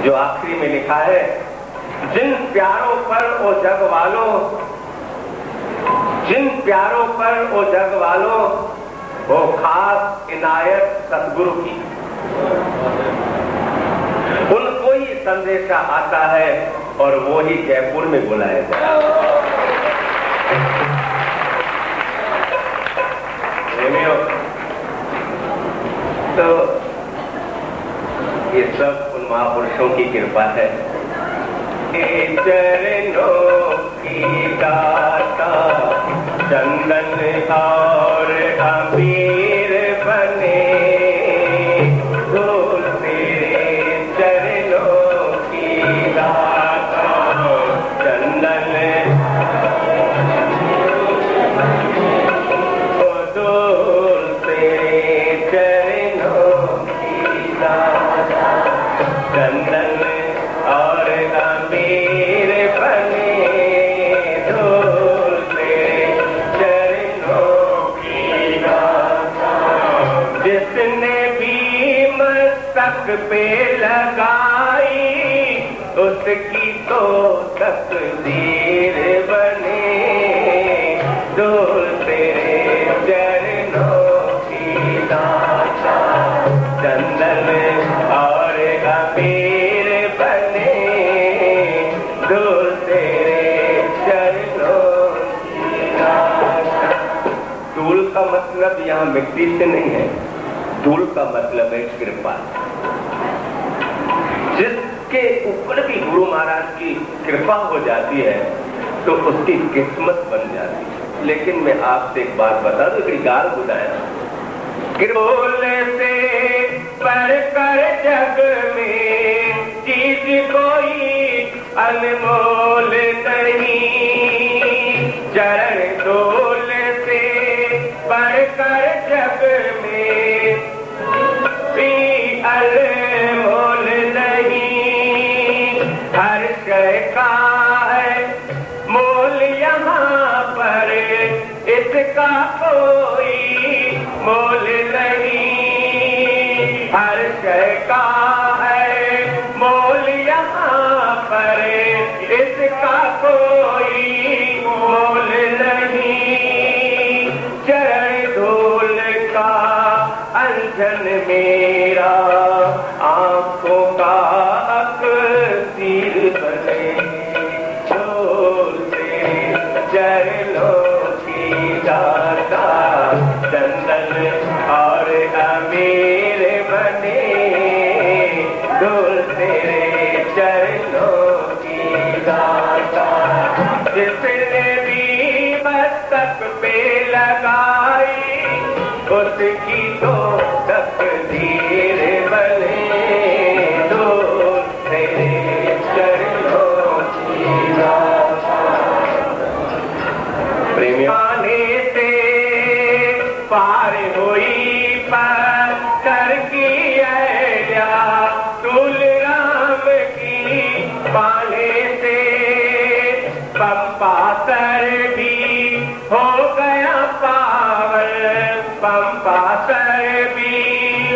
जो आखिरी में लिखा है, जिन प्यारों पर ओ जग वालों, जिन प्यारों पर ओ जग वालों, वो खास इनायत सतगुरु की, उनको ही संदेशा आता है और वो ही जयपुर में बुलाया जाता है। तो ये सब उन महापुरुषों की कृपा है। चरणों की दाता चंदन और अबीर बने, धूल तेरे चरणों की दाता चंदन, धूल तेरे चरणों की दाता चंदन और अबीर बने, धूल तेरे चरणों की दाता। जिसने भी मस्तक पे लगाई, उसकी तो तकदीर बने, धूल तेरे चरणों की दाता चंदन और अबीर बने, धूल तेरे चरणों की दाता। धूल का मतलब यहाँ मिट्टी से नहीं है, धूल का मतलब है कृपा। जिसके ऊपर भी गुरु महाराज की कृपा हो जाती है तो उसकी किस्मत बन जाती है। लेकिन मैं आपसे एक बात बता दूं, एक गाल बुलाया, कृपोल से पर कर जग में चीज कोई अनमोल नहीं, चरण धूल से पर कर जग में भी अनमोल नहीं, हर शय का है मोल यहाँ पर, इसका कोई मोल नहीं, हर शय का है मोल यहाँ पर, इसका कोई मोल नहीं, चरण धूल का अंजन मेरा, आंखों का अक्सीर बने, धूल तेरे चरणों की दाता चंदन और अबीर बने, धूल तेरे चरणों की दाता। जिसने भी मस्तक पे लगाई, उसकी तो तकदीर बने, धूल तेरे चरणों की दाता। प्रेमाने से पार हुई पत्थर की अहल्या, तुल राम की पाने से पंपा सर भी हो गया पावन, पंपा सर भी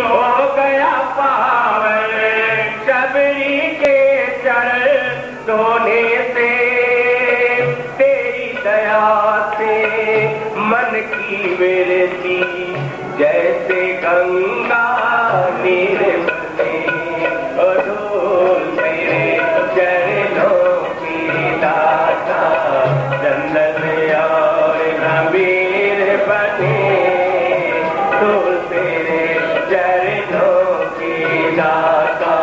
हो गया पावन, शबरी के चरण धोने से, तेरी दया से मन की विरती जैसे गंगा नीर बने, धूल तेरे चरणों की दाता चंदन और अबीर बने, धूल तेरे चरणों की दाता।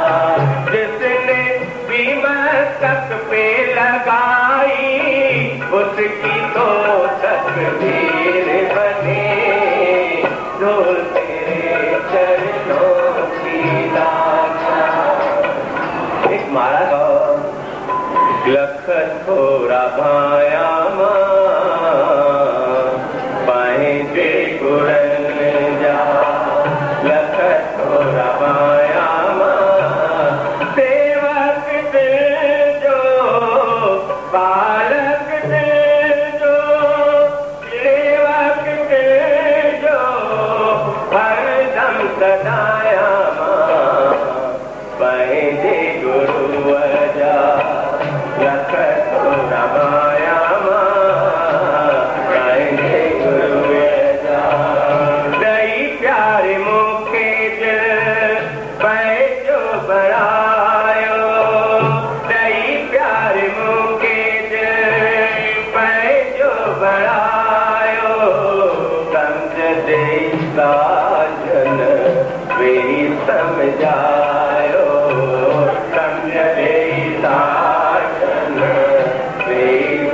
जिसने भी मस्तक पे लगाई, उसकी तो तकदीर बने, धूल तेरे चरणों की समझायो समझ ले साजन वे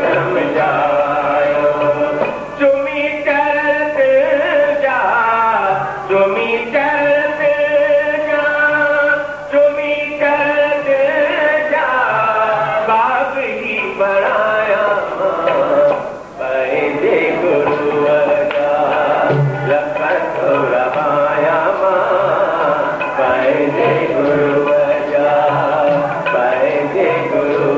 समझायो चुमी चलत जा चुमी चलत जा चुमी चलत जा बाग ही बनाया पैदे गुरु लखत रमाया पैदे गुरु पैदे गुरु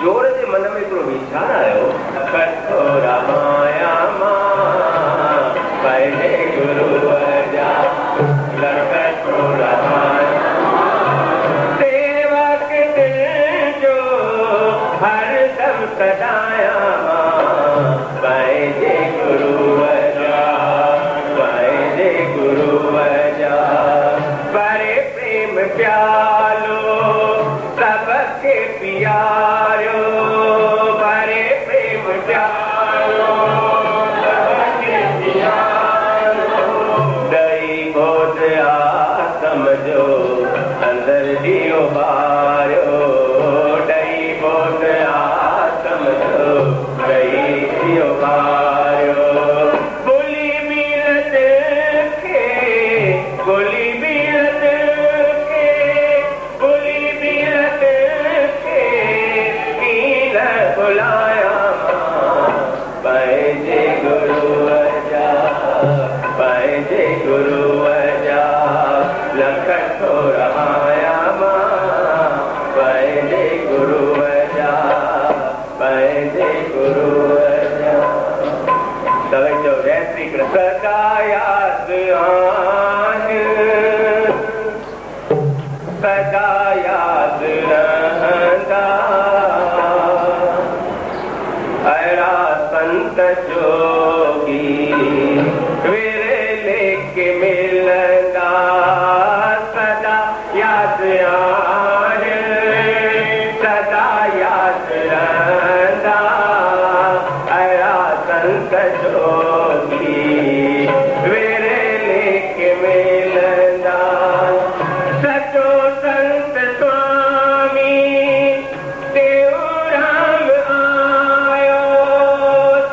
जोर से मन में हिकिड़ो वीचार आयो लखत रमाया पैदे गुरु लखत रमाया सेवक दिल जो हर दम सदाया पैदे गुरु पैदे गुरु बड़े प्रेम प्यालो सबके प्यारो बड़े प्रेम प्यारो सबके प्यारो दई बहुत आ समझो अंदर दियो बारो दई बहुत आ समझो दई दियो बारो बोली मिलत के बोली मिलत के बोली मिलत के कीन बुलाया पैदे गुरु पैदे गुरु लखत रमाया पैदे गुरु पैदे गुरु सवे जो जय श्री कृष्ण सदा याद आन सदा याद रहंदा अड़ा संत जोगी वीरे लेके मिलंदा सदा याद आन सदा याद रहंदा अड़ा संत जोगी वीरे लेके मिलंदा सचो संत स्वामी देवराम आयो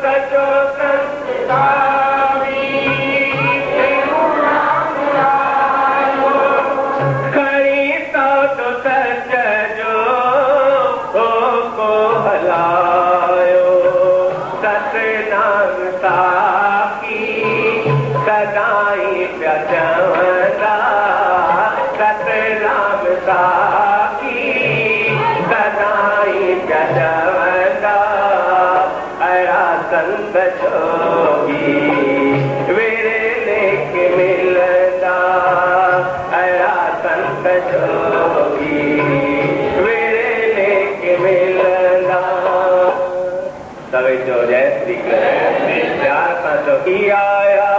सचो संत स्वामी देवराम आयो खड़ी तो सच जो को हलायो सतनाम साकी सदाई प्याचवंदा सतनाम साकी सदाई प्याचवंदा अड़ा संत जोगी वीरे लेके मिलंदा अड़ा संत जोगी वीरे लेके मिलंदा सवे जो जय श्री कृष्ण प्यार का जोगी आया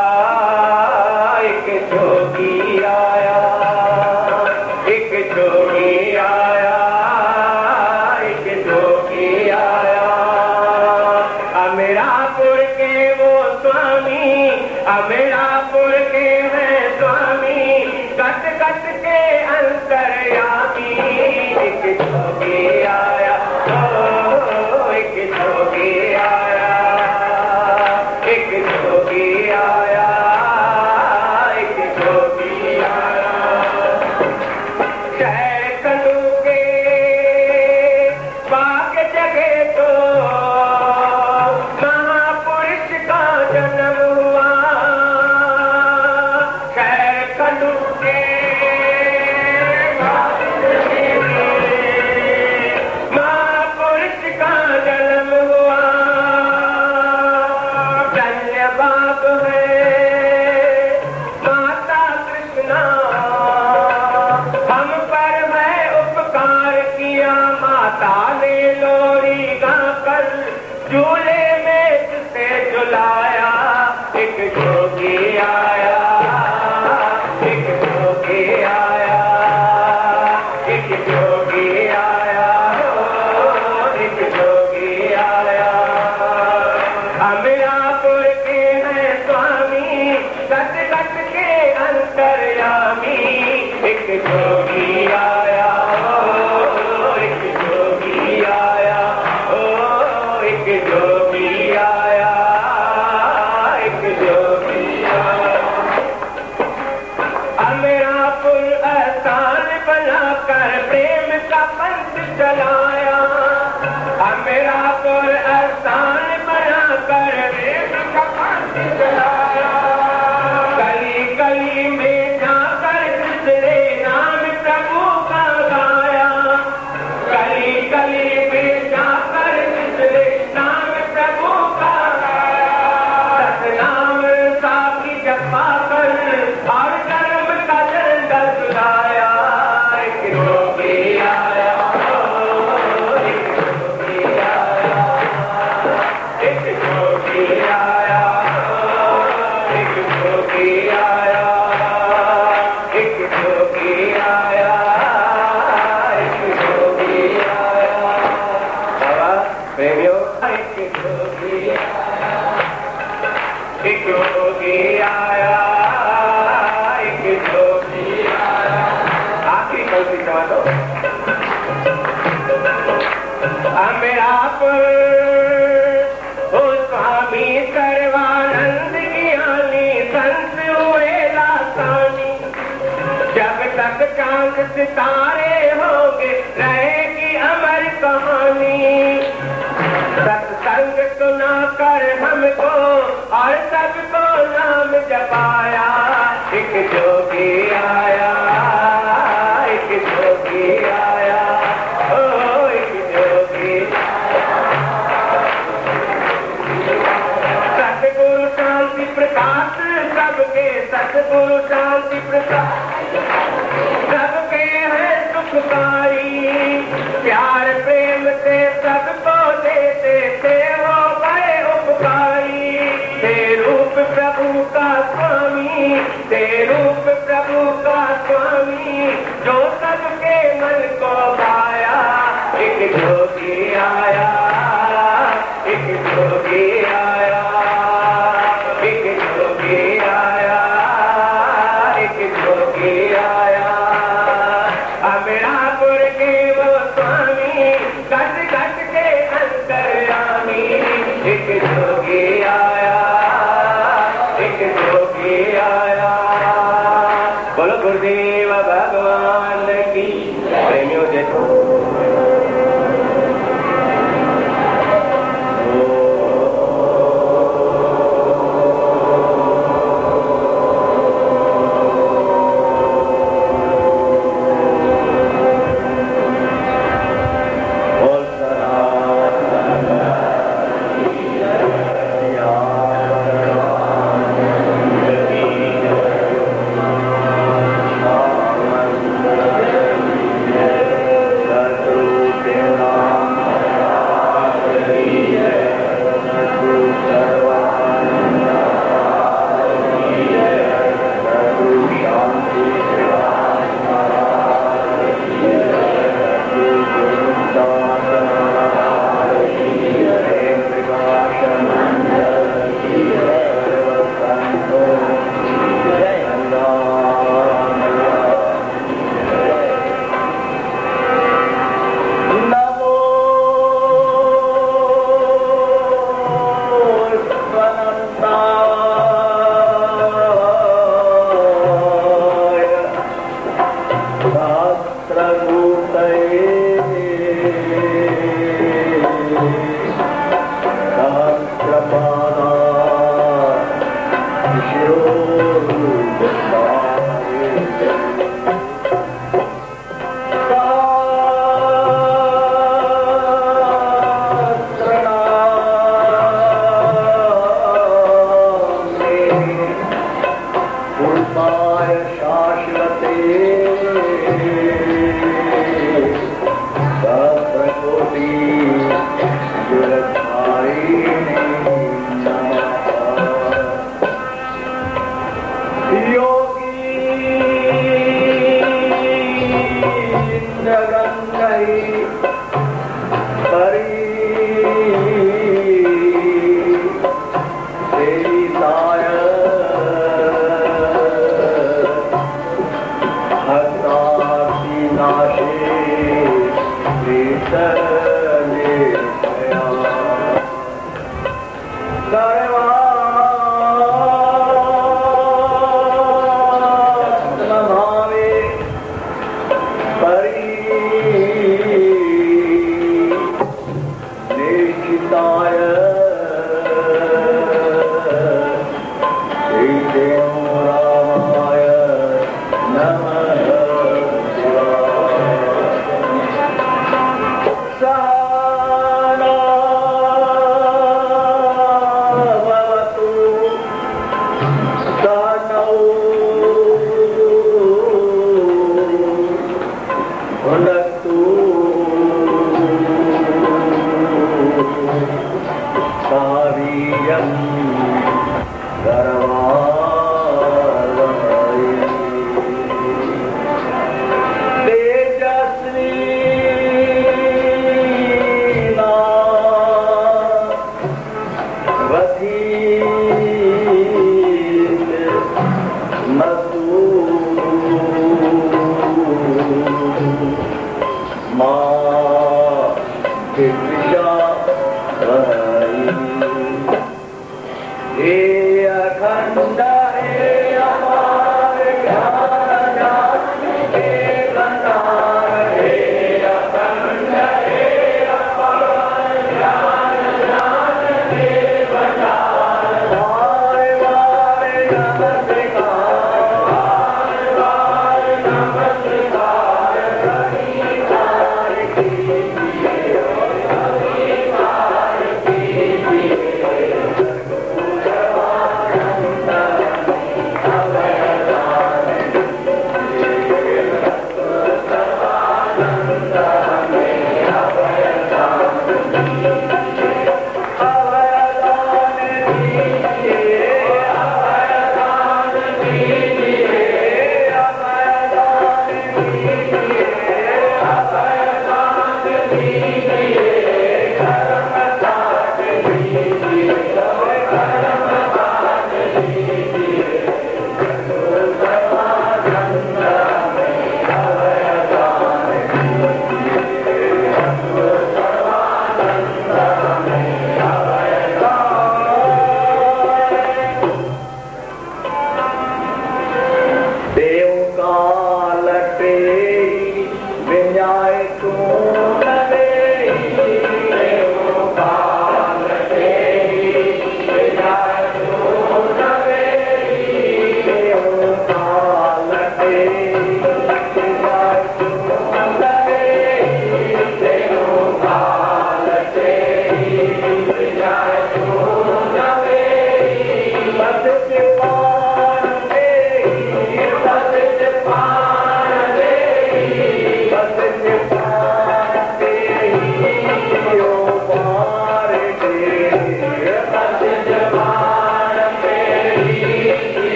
एक जोगी आया एक जोगी आया एक जोगी आया अमीरापुर के वो स्वामी अमीरापुर के हैं स्वामी कट कट के अंतर्यामी एक जोगी आया एक जोगी आया एक जोगी आया एक जोगी आया शहर कलू के बाग जगह तो महापुरुष का जन्म हुआ शहर कलू के बाग जगह जोगी आया, एक जोगी आया, एक जोगी आया, एक जोगी आया। अमीरापुर आसान बनाकर प्रेम का पंथ चलाया, अमीरापुर आसान बनाकर प्रेम का पंथ चलाया। गली गली में जाकर दूसरे नाम प्रभु का गाया, गली गली में जाकर दूसरे नाम प्रभु का गाया। सतनाम साकी जपा कर और धर्म का झंडा झुलाया। एक जोगी आया, एक जोगी आया, एक जोगी आया, एक जोगी आया, एक जोगी आया। बाबा प्रेमियों, एक जोगी आया, एक जोगी आया, एक जोगी आया। आखिरी पंक्ति समझ लो। अमीरापुर ओ स्वामी सर्वानंद ज्ञानी संत हुए लासानी। जब तक चांद सितारे होंगे रहेगी अमर कहानी। सत्संग सुना कर हमको और सबको नाम जपाया। एक जोगी आया, एक जोगी आया, ओ एक जोगी। सतगुरु शांति प्रकाश सबके, सतगुरु शांति प्रकाश सबके है सुखकारी। प्यार प्रेम से सबको देते थे हो गए उपकारी। ते रूप प्रभु का स्वामी, ते रूप प्रभु का स्वामी, जो सबके मन को भाया। एक जोगी आया, एक जोगी आया, एक जोगी आया, एक जोगी आया। अमीरापुर के वो स्वामी घट घट के अंतर्यामी। एक जोगी आया, एक जोगी आया। बोलो गुरुदेव भगवान की। प्रेमियों देखो,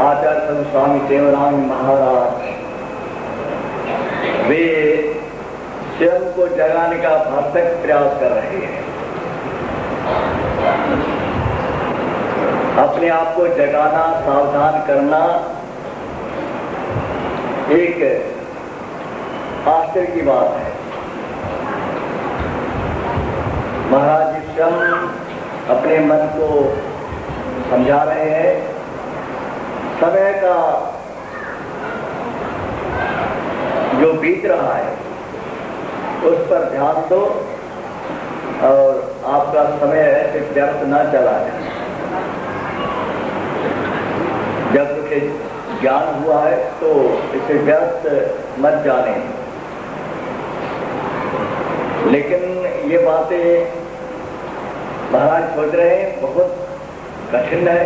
आचार्य संत स्वामी देवराम महाराज वे स्वयं को जगाने का भरसक प्रयास कर रहे हैं। अपने आप को जगाना, सावधान करना एक आश्चर्य की बात है। महाराज जी स्वयं अपने मन को समझा रहे हैं, समय का जो बीत रहा है उस पर ध्यान दो और आपका समय ऐसे व्यर्थ न चला जाए। जब तुझे ज्ञान हुआ है तो इसे व्यर्थ मत जाने। लेकिन ये बातें महाराज सोच रहे हैं बहुत कठिन है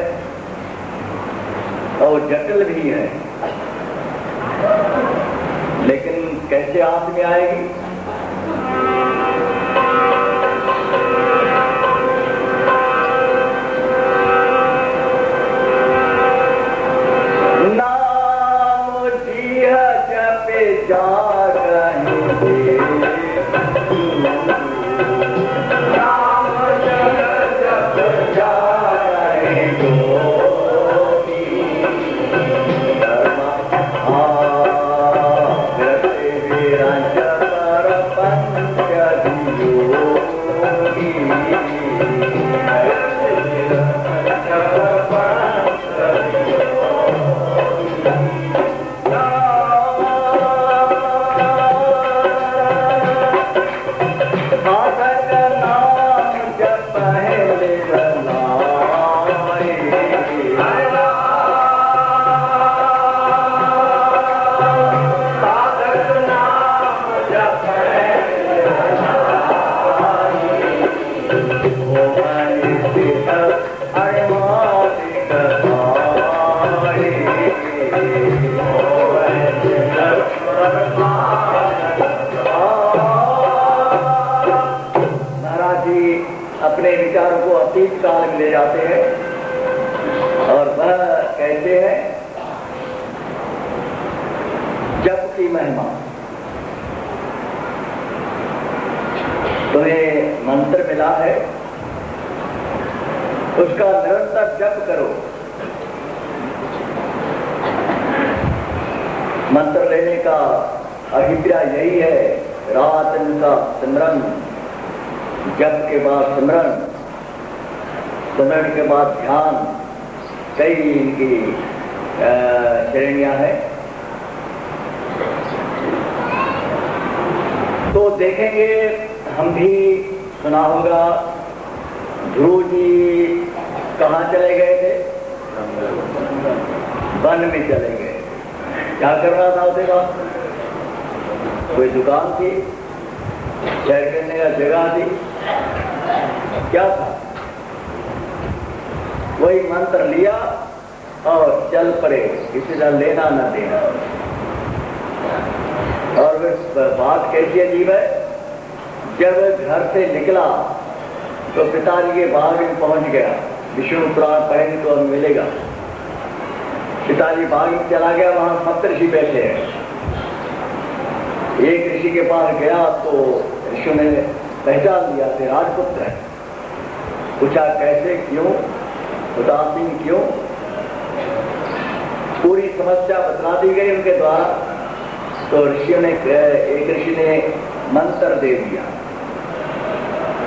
और जटिल भी है, लेकिन कैसे हाथ में आएगी? नाम जी जपे जा अपने विचारों को अतीत काल में ले जाते हैं और वह कहते हैं जप की महिमा। तुम्हें मंत्र मिला है, उसका निरंतर जप करो। मंत्र लेने का अभिप्राय यही है, रात दिन का सिमरन, जप के बाद सिमरन, सिमरन के बाद ध्यान, कई इनकी श्रेणियां हैं। तो देखेंगे, हम भी सुना होगा ध्रुव जी कहाँ चले गए थे? वन में चले गए। क्या करना था उसे? कोई दुकान थी, सैर करने का जगह थी, क्या था? वही मंत्र लिया और चल पड़े, किसी का लेना न देना। और वह बात कैसी अजीब है, जब घर से निकला तो पिताजी के बाग में पहुंच गया। विष्णु पुराण पढ़ेंगे तो हमें मिलेगा। पिताजी बाग में चला गया, वहां सप्तऋषि बैठे हैं। एक ऋषि के पास गया तो ऋषि ने पहचान लिया थे, राजपुत्र है। पूछा कैसे, क्यों, उदासीन क्यों? पूरी समस्या बतला दी गई उनके द्वारा। तो ऋषियों ने, एक ऋषि ने मंत्र दे दिया,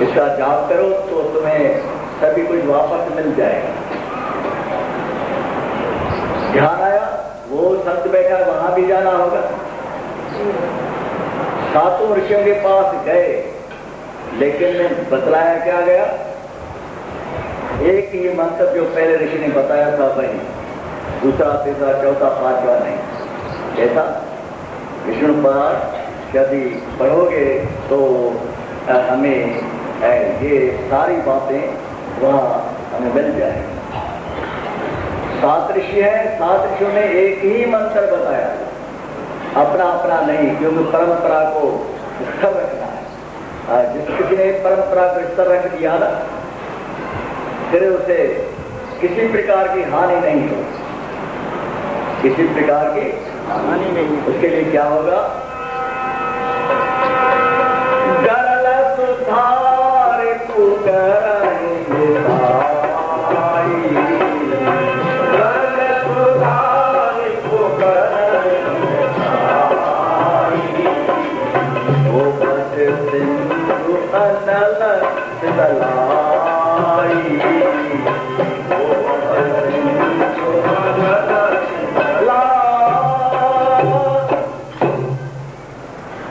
इसका जाप करो तो तुम्हें सभी कुछ वापस मिल जाएगा। ध्यान आया, वो संत बैठा, वहां भी जाना होगा। सातों ऋषियों के पास गए, लेकिन बतलाया क्या गया? एक ही मंत्र जो पहले ऋषि ने बताया था वही, दूसरा तीसरा चौथा पांचवा नहीं। ऐसा विष्णु पुराण यदि पढ़ोगे तो हमें ये सारी बातें वहाँ हमें मिल जाएगी। 7 ऋषि हैं, 7 ऋषियों ने एक ही मंत्र बताया, अपना अपना नहीं, क्योंकि परंपरा को स्थिर रखना है। जिस किसी ने परंपरा को स्थिर रख दिया ना, फिर उसे किसी प्रकार की हानि नहीं हो। किसी प्रकार की हानि नहीं। उसके लिए क्या होगा? गरल सुधार तू करेंगे भाई, गरल सुधार तू करेंगे भाई, वो बस सिंधु अनल सिलाई, वो बस सिंधु अनल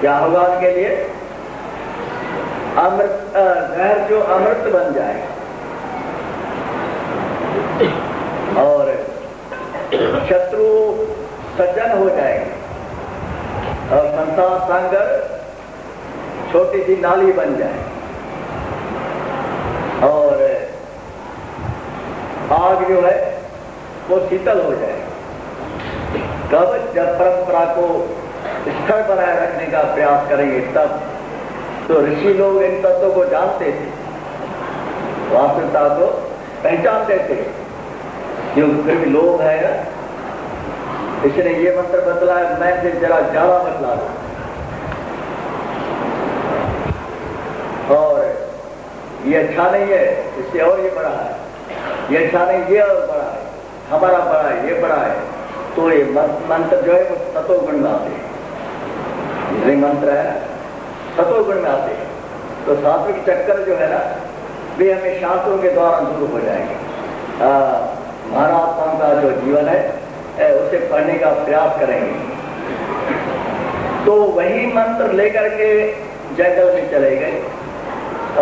क्या होगा उनके लिए? अमृत, जहर जो अमृत बन जाए और शत्रु सज्जन हो जाएंगे और संसार सागर छोटी सी नाली बन जाए और आग जो है वो शीतल हो जाए। कब? जब परंपरा को स्थिर बनाए रखने का प्रयास करेंगे तब। तो ऋषि लोग इन तत्वों को जानते थे, वास्तविकता को पहचानते थे, क्योंकि फिर भी लोग है ना, इसने ये मंत्र बतलाया, मैं से जरा ज्यादा बतला दूं। और ये अच्छा नहीं है, इससे और ये बड़ा है, ये अच्छा नहीं, ये और बड़ा है, हमारा बड़ा है, ये बड़ा है। तो ये मंत्र जो है वो सतोगुण में आते हैं, ये मंत्र है सतोगुण में आते हैं। तो सात्विक चक्कर जो है ना, वे हमें शास्त्रों के द्वारा दूर हो जाएंगे। महारात्माओं का जो जीवन है उसे पढ़ने का प्रयास करेंगे। तो वही मंत्र लेकर के जंगल में चले गए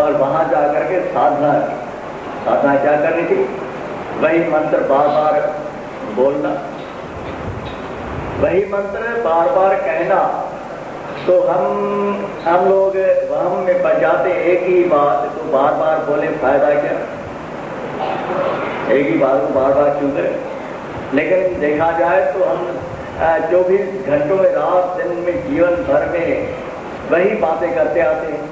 और वहां जाकर के साधना की। साधना क्या करनी थी? वही मंत्र बार बार बोलना, वही मंत्र बार बार कहना। तो हम लोग वहम में पड़ जाते, एक ही बात तो बार बार बोले, फायदा क्या? एक ही बात को बार बार क्यों करें? लेकिन देखा जाए तो हम 24 घंटों में, रात दिन में, जीवन भर में वही बातें करते आते हैं,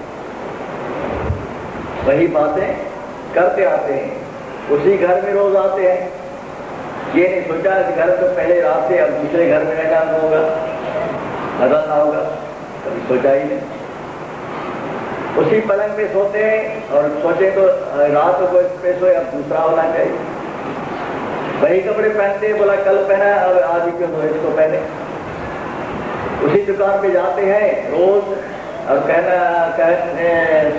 वही बातें करते आते हैं। उसी घर में रोज आते हैं। ये नहीं सोचा इस घर तो पहले रात से अब दूसरे घर में रहना होगा, बदलना होगा, कभी सोचा ही नहीं। उसी पलंग पे सोते हैं और सोचे तो रात को इस पे सोए, अब दूसरा होना चाहिए। वही कपड़े पहनते हैं, बोला कल पहना अब आज ही क्यों इसको पहने। उसी दुकान पे जाते हैं रोज और कहने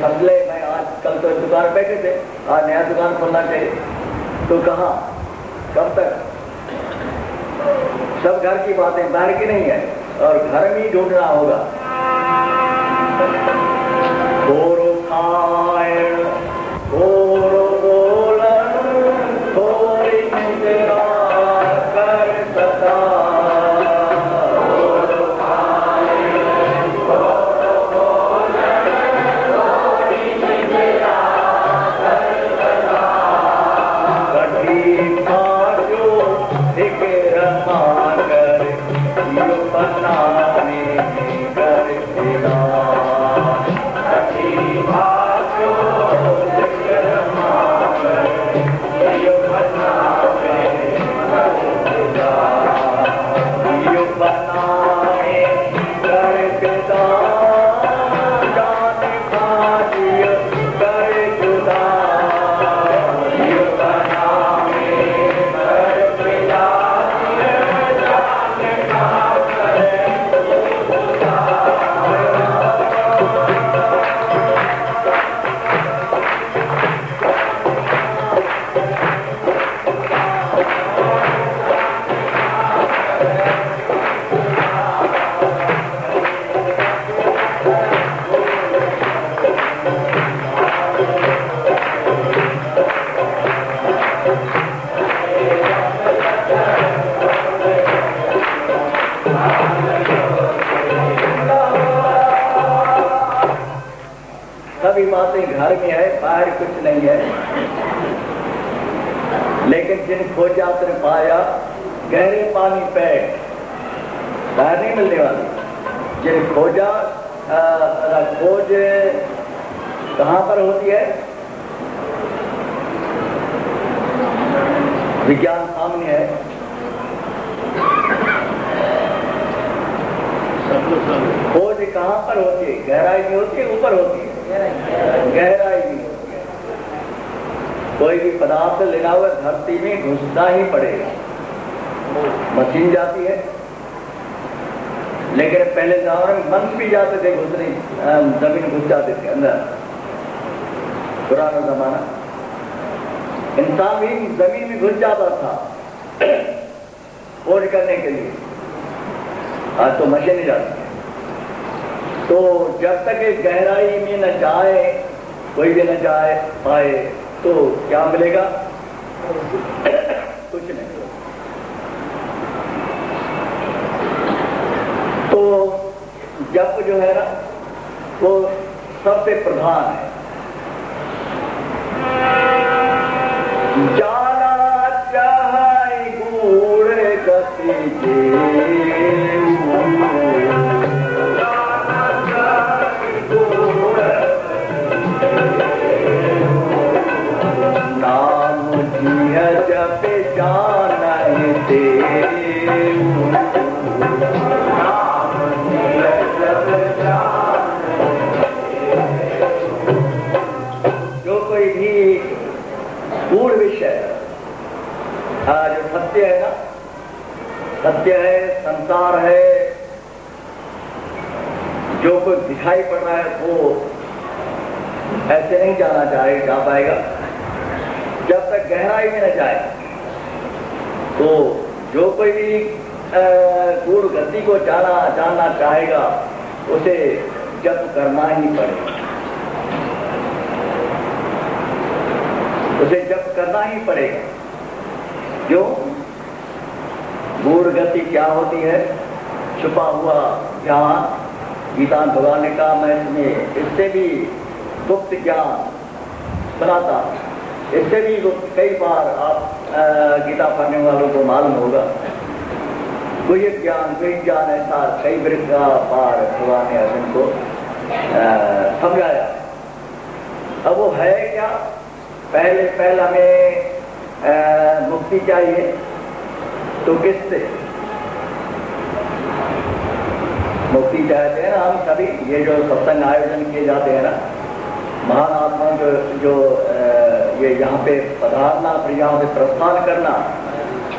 समझे मैं आज कल तो इस दुकान बैठे थे, आज नया दुकान खोलना चाहिए। तो कहाँ, कब तक? सब घर की बातें, बाहर की नहीं है, और घर में ही ढूंढना होगा। गोरो खायण, गोरो बोलन, थोड़ी निजरा कर सदा। गोरो खायण, गोरो बोलन, थोड़ी निजरा कर सदा। कटी खाजो एक रमा कर यो बनाने कर दिला। सभी बातें घर में है, बाहर कुछ नहीं है। लेकिन जिन खोजा तुम पाया गहरे पानी पैठ, बाहर नहीं मिलने वाली। जिन खोजा, खोज कहाँ पर होती है? विज्ञान सामने है। कहाँ पर होती है? गहराई में होती है, ऊपर होती है? गहराई में होती है। कोई भी पदार्थ लेना हुआ धरती में घुसना ही पड़ेगा। मशीन जाती है, लेकिन पहले जमाने में मंत्र भी जाते थे घुसने, जमीन घुस जाते थे अंदर। पुराना जमाना इंसान भी जमीन में घुस जाता था खोज करने के लिए। आज तो मशीन जाती है। तो जब तक एक गहराई में न जाए, कोई भी न जाए पाए, तो क्या मिलेगा? कुछ नहीं। तो जप जो है ना, वो सबसे प्रधान है। जाना चाहे गूढ़ गति नाम जिया जप जाना जो कोई भी गूढ़ विषय जो सत्य है ना, सत्य है, संसार है, जो कुछ दिखाई पड़ रहा है वो ऐसे नहीं जा पाएगा जब तक गहराई में न जाए। तो जो कोई भी गूढ़ गति को जानना चाहेगा, उसे जप करना ही पड़ेगा, उसे जप करना ही पड़ेगा। क्यों? गूढ़ गति क्या होती है? छुपा हुआ ज्ञान। गीता भगवान ने कहा मैं इसमें इससे भी गुप्त ज्ञान बनाता, इससे भी गुप्त। कई बार आप गीता पढ़ने वालों को मालूम होगा, कोई ज्ञान ऐसा कई बार भगवान ने अर्जुन को समझाया। अब वो है क्या? पहला में मुक्ति चाहिए, तो किससे मुक्ति चाहते हैं ना हम सभी? ये जो सत्संग आयोजन किए जाते हैं ना, महान आत्मा जो ये यहाँ पे पधारना, फिर यहाँ से प्रस्थान करना,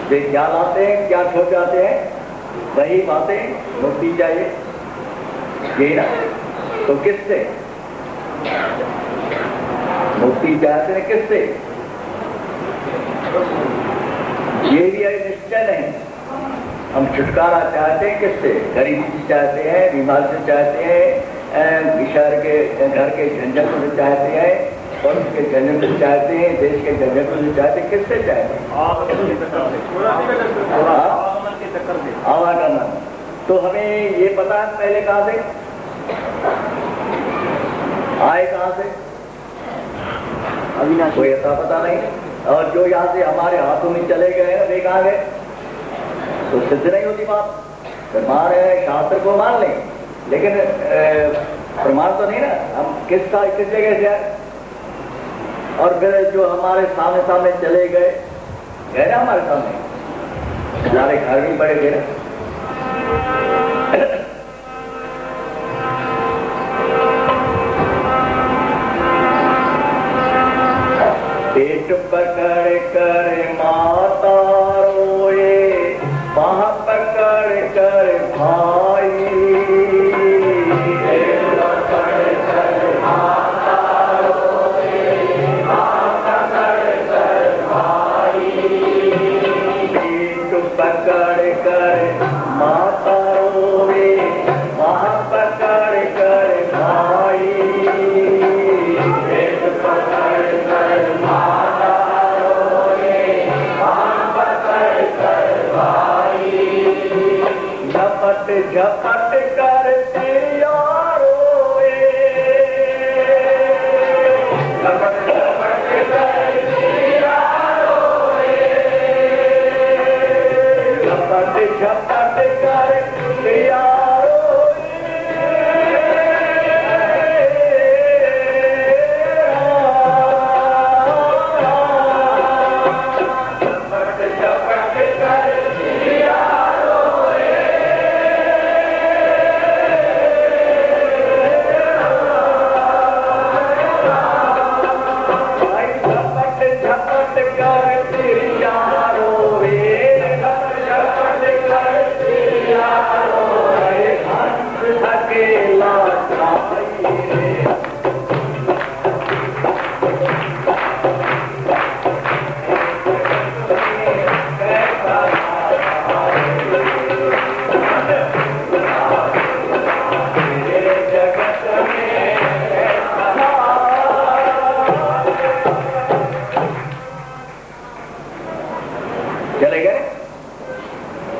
वे क्या लाते हैं, क्या छोड़ जाते हैं? वही बातें। मुक्ति चाहिए ये ना, तो किससे मुक्ति चाहते हैं? किससे? ये भी निश्चय नहीं। हम छुटकारा चाहते हैं किससे? गरीबी से चाहते हैं, बीमारी से चाहते हैं, शहर के घर के झंझट से चाहते हैं, वंश के झंझट से चाहते हैं, देश के झंझट से चाहते हैं। किससे चाहते हैं? आवागमन। तो हमें ये पता है पहले कहाँ से आए, कहाँ से? अभी कोई ऐसा पता नहीं। और जो यहाँ से हमारे हाथों में चले गए, वे कहाँ गए? तो सिद्ध नहीं होती बात। प्रमाण है, शास्त्र को मान लें, लेकिन प्रमाण तो नहीं ना। हम किस जगह से आए? और फिर जो हमारे सामने चले गए ना, हमारे सामने हमारे घर भी बड़े थे। पेट पकड़ कर माता रोए, बाह पकड़ कर भाई, पेट पकड़ कर माता रोए, बाह पकड़ कर भाई, पेट पकड़ कर माता रोए, बाह पकड़ कर भाई, पेट पकड़ कर माता रोए, बाह पकड़ कर भाई, झपट झपट कर तेरा रोए, झपट झपट कर तेरा रोए, झपट झपट कर तेरा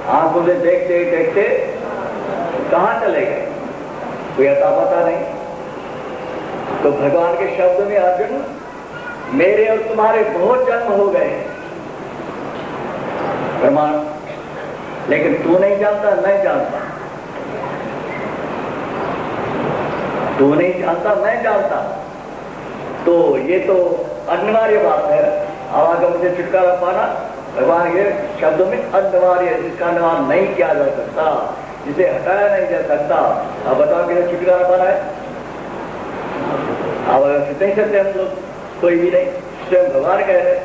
आंखों से देखते देखते कहां चले गए, कोई अता पता नहीं। तो भगवान के शब्द में अर्जुन, मेरे और तुम्हारे बहुत जन्म हो गए प्रमाण, लेकिन तू नहीं जानता, मैं जानता। तू नहीं जानता, मैं जानता। तो ये तो अनिवार्य बात है, आवागम से छुटकारा पाना भगवान के शब्दों में अनिवार्य, जिसका निर्वाह नहीं किया जा सकता, जिसे हटाया नहीं जा सकता। अब बताओ कि छुटकारा पाना है, आवागम से नहीं सकते हम लोग, कोई भी नहीं। स्वयं भगवान कह रहे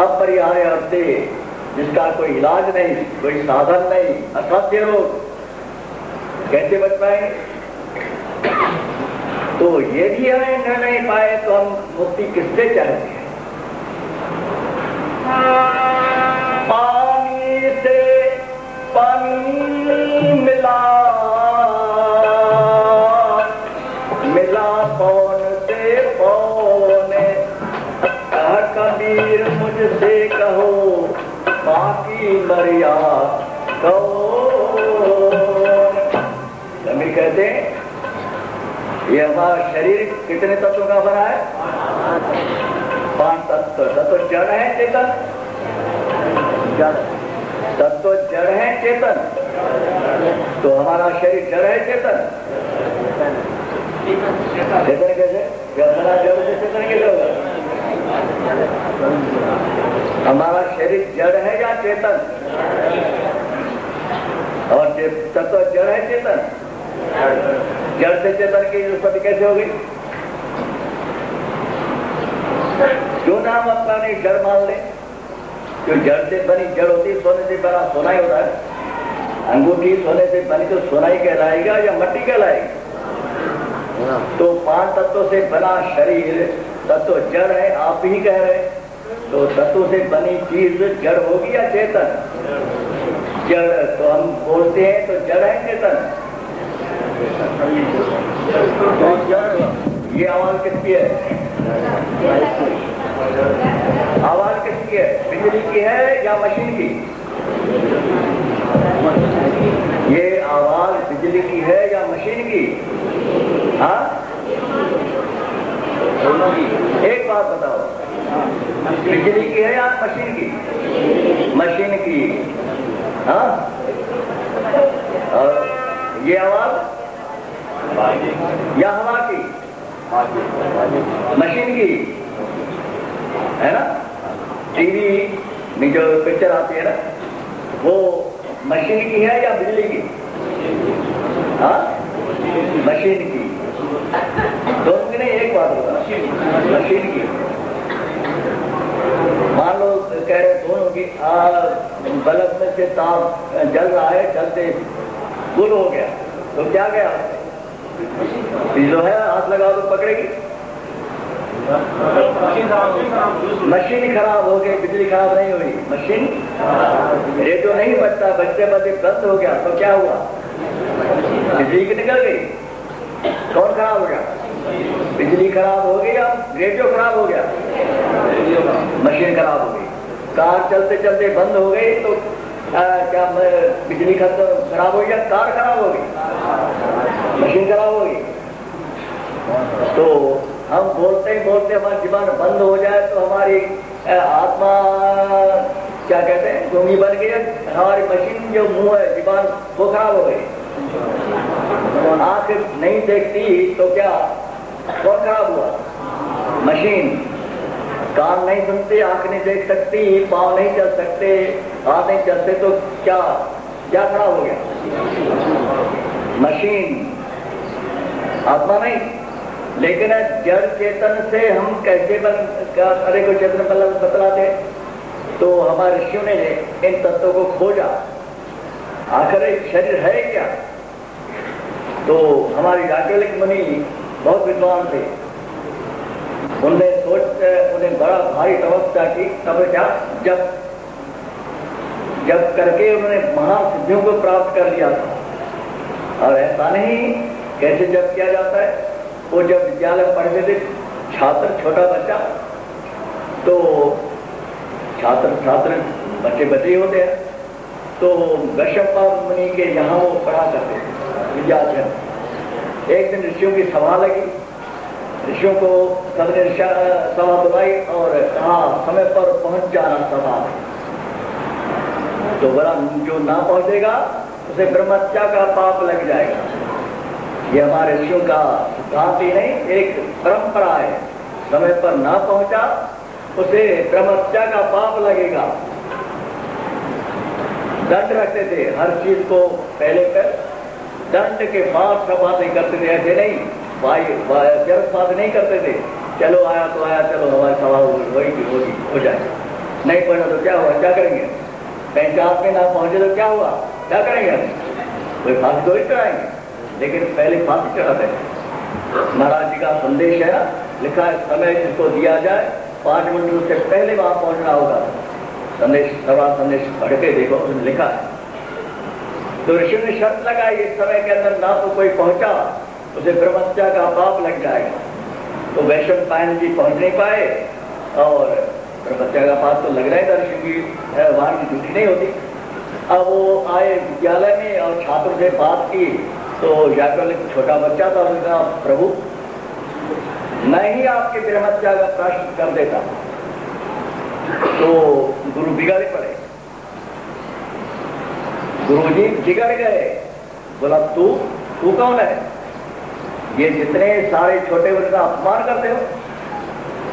अपरिहार्य अर्थ, जिसका कोई इलाज नहीं, कोई साधन नहीं, असाध्य रोग, कैसे बच पाएंगे? तो ये भी हमें न नहीं पाए तो हम मुक्ति किससे चाहते हैं? पानी से पानी मिला, मिला पौन से पौन, कह कबीर मुझसे कहो बाकी मरिया कौन। कबीर कहते हैं ये हमारा शरीर कितने तत्वों का बना है? 5 तत्व। तत्व जड़ है चेतन, जड़ तत्व जड़ है चेतन। तो हमारा शरीर जड़ है चेतन, चेतन कैसे? जब बना जड़ से चेतन कैसे होगा? हमारा शरीर जड़ है या चेतन? और तत्व जड़ है चेतन। जड़ से चेतन की उत्पत्ति कैसे होगी? क्यों नाम अपना नहीं जड़ मान ले? क्यों जड़ से बनी जड़ होती, सोने से बना सोना ही होता है। अंगूठी सोने से बनी तो सोना ही कहलाएगा या मट्टी कहलाएगी? तो 5 तत्वों से बना शरीर तत्व जड़ है, आप ही कह रहे। तो तत्वों से बनी चीज जड़ होगी या चेतन? जड़। तो हम बोलते हैं तो जड़ है चेतन। ये आवाज किसकी है? आवाज किसकी है? बिजली की है या मशीन की? ये आवाज बिजली की है या मशीन की? हाँ, एक बात बताओ, बिजली की है या मशीन की? मशीन की। हाँ, और ये आवाज या हवा की? मशीन की है ना। टीवी में जो पिक्चर आती है ना, वो मशीन की है या बिजली की? हाँ, मशीन की। दोनों की नहीं, एक बात होगा, मशीन की। मान लो कह रहे दोनों की, बल्ब में से तार जल रहा है, जलते गुल हो गया, तो क्या गया? जो है हाथ लगाओ तो पकड़ेगी। मशीन खराब हो गई, बिजली खराब नहीं हुई, मशीन। रेडियो नहीं बजता, बजते बजते बंद हो गया, तो क्या हुआ? बिजली की निकल गई। कौन खराब हो गया? बिजली खराब हो गई या रेडियो खराब हो गया? मशीन खराब हो गई। कार चलते चलते बंद हो गई तो क्या बिजली खराब हो गई या कार खराब हो गई? मशीन खराब हो गई। तो हम बोलते ही बोलते हमारी जीवन बंद हो जाए तो हमारी आत्मा क्या कहते हैं, गूंगी बन गई। हमारी मशीन जो मुंह है, जीवन, वो खराब हो गई। आंख नहीं देखती तो क्या, कौन खराब हुआ? मशीन। कान नहीं सुनती, आंख नहीं देख सकती, पाँव नहीं चल सकते, हाथ नहीं चलते, तो क्या क्या खराब हो गया? मशीन, आत्मा नहीं। लेकिन जड़ चेतन से हम कैसे अरे को चेतन बतलाते? तो हमारे ऋषियों ने इन तत्वों को खोजा, आखिर एक शरीर है क्या? तो हमारी याज्ञवल्क्य मुनि बहुत विद्वान थे, उनने उन्हें बड़ा भारी तपस्या की, तपस्या जब करके उन्होंने महान सिद्धियों को प्राप्त कर लिया था। और ऐसा नहीं, कैसे जब किया जाता है? वो जब विद्यालय में पढ़ते थे, छात्र, छोटा बच्चा, तो छात्र बच्चे ही होते हैं, तो वैशंपायन मुनि के यहाँ वो पढ़ा करते थे विद्यार्थी। एक दिन ऋषियों की सभा लगी, ऋषियों को सबने सभा बुलाई और कहा समय पर पहुंच जाना सभा में। तो बड़ा जो ना पहुंचेगा उसे ब्रह्महत्या का पाप लग जाएगा। ये हमारे ऋषियों का सिद्धांत ही नहीं, एक परंपरा है। समय पर ना पहुंचा उसे ब्रह्महत्या का पाप लगेगा। दंड रखते थे हर चीज को पहले कर, दंड के बाद सब बातें करते थे। ऐसे नहीं बात नहीं करते थे, चलो आया तो आया, चलो हमारी सभा होगी हो जाए। नहीं पढ़ा तो क्या हुआ, क्या करेंगे? पंचायत में ना पहुंचे तो क्या हुआ, क्या करेंगे? कोई फांसी तो ही चढ़ाएंगे, लेकिन पहले फांसी चढ़ाते हैं। महाराज जी का संदेश है, लिखा है समय जिसको दिया जाए 5 मिनट उससे पहले वहां पहुंचना होगा। संदेश सभा संदेश पढ़ के देखो, उसने लिखा है। तो ऋषि ने शर्त लगाई इस समय के अंदर ना तो कोई पहुंचा उसे ब्रह्महत्या का पाप लग जाएगा। तो वैशंपायन जी पहुंच नहीं पाए और ब्रह्महत्या का पाप तो लग रहा है, ऋषि की वाणी की झूठी नहीं होती। अब वो आए विद्यालय में और छात्रों से बात की, तो याकल छोटा बच्चा था, उसने कहा प्रभु मैं ही आपके ब्रह्महत्या का प्रश्न कर देता। तो गुरु बिगड़ पड़े, गुरुजी बिगड़ गए। बोला तू कौन है? ये जितने सारे छोटे बच्चे का अपमान करते हो,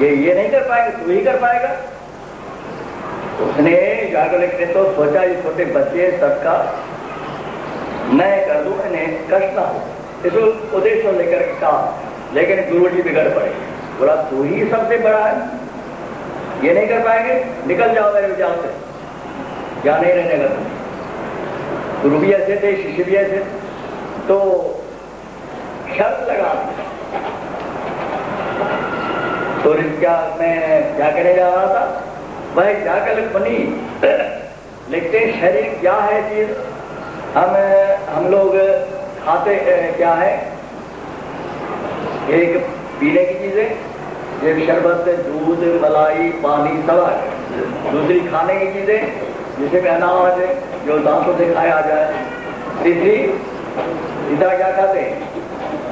ये नहीं कर पाएगा, तू ही कर पाएगा। उसने याज्ञवल्क्य ने तो सोचा ये छोटे बच्चे सबका मैं कर दूं, इन्हें कष्ट ना हो, इसको उद्देश्य लेकर के कहा। लेकिन गुरुजी बिगड़ पड़े। बोला तू ही सबसे बड़ा है, ये नहीं कर पाएंगे, निकल जाओ मेरे विचार से, क्या नहीं रहने का। गुरु भी ऐसे थे, शिष्य भी ऐसे। तो शर्त लगा तो क्या मैं क्या कहने जा रहा था, वह याज्ञवल्क्य मुनि लिखते शरीर क्या है चीज, हम लोग खाते क्या है, एक पीने की चीजें, एक शरबत, दूध, मलाई, पानी सब है। दूसरी खाने की चीजें जिसे में अनाज जो दांतों से खाया जाए। तीसरा क्या खाते हैं,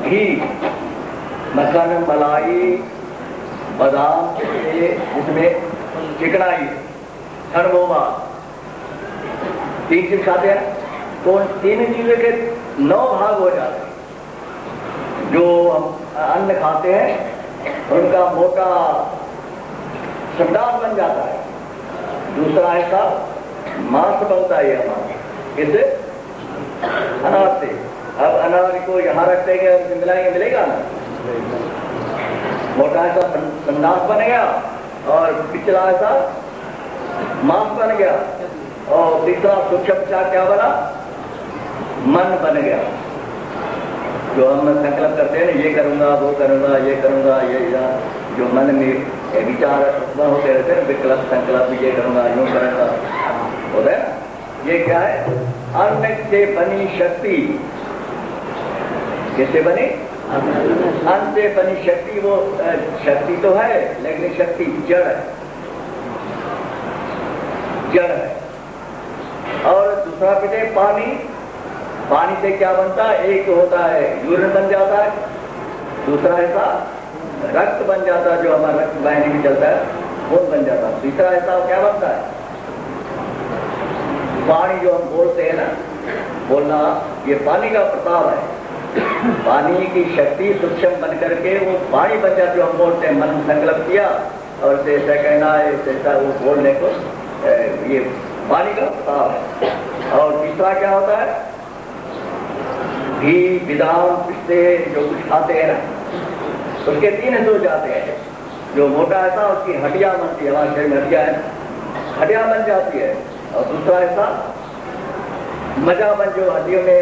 घी, मक्खन, मलाई, बादाम, जिसमें चिकनाई, खरगोमा, 3 चीज खाते हैं। तो 3 चीजों के 9 भाग हो जाते हैं। जो हम अन्न खाते हैं उनका मोटा संडास बन जाता है। दूसरा ऐसा मांस बनता है हमारा इससे, अनाज से। अब अनाज को यहाँ रख देंगे, मिलाएंगे, मिलेगा ना। मोटा ऐसा संडास बन गया और पिछला ऐसा मांस बन गया, और तीसरा सूक्ष्म क्या बना, मन बन गया। जो हम संकल्प करते हैं ना, ये करूंगा, वो करूंगा, ये करूंगा, ये जो मन में विचार होते रहते हैं, विकल्प संकल्प, ये करूंगा, यूं करूंगा, होता है ना। ये क्या है, अन्न से बनी शक्ति। किससे बनी? अन्न से बनी शक्ति। वो शक्ति तो है, लेकिन शक्ति जड़ है, जड़ है। और दूसरा पीते पानी। पानी से क्या बनता है, एक होता है यूरिन बन जाता है, दूसरा ऐसा रक्त बन जाता है, जो हमारा रक्त वाहिनी में चलता है वो बन जाता है। तीसरा ऐसा क्या बनता है, पानी जो हम बोलते हैं ना, बोलना, ये पानी का प्रताप है। पानी की शक्ति सूक्ष्म बन करके वो पानी बन जाती है। हम बोलते हैं, मन संकल्प किया और ऐसा कहना है, ऐसा वो बोलने को, ये पानी का प्रताप है। और तीसरा क्या होता है, घी, बादाम, पिस्ते, जो कुछ खाते हैं ना, उसके 3 हिस्से हो जाते हैं। जो मोटा ऐसा उसकी हड्डियां बनती है, हमारे शरीर में हड्डियां है, हड्डियां बन जाती है। और दूसरा ऐसा मजा बन, जो हड्डियों में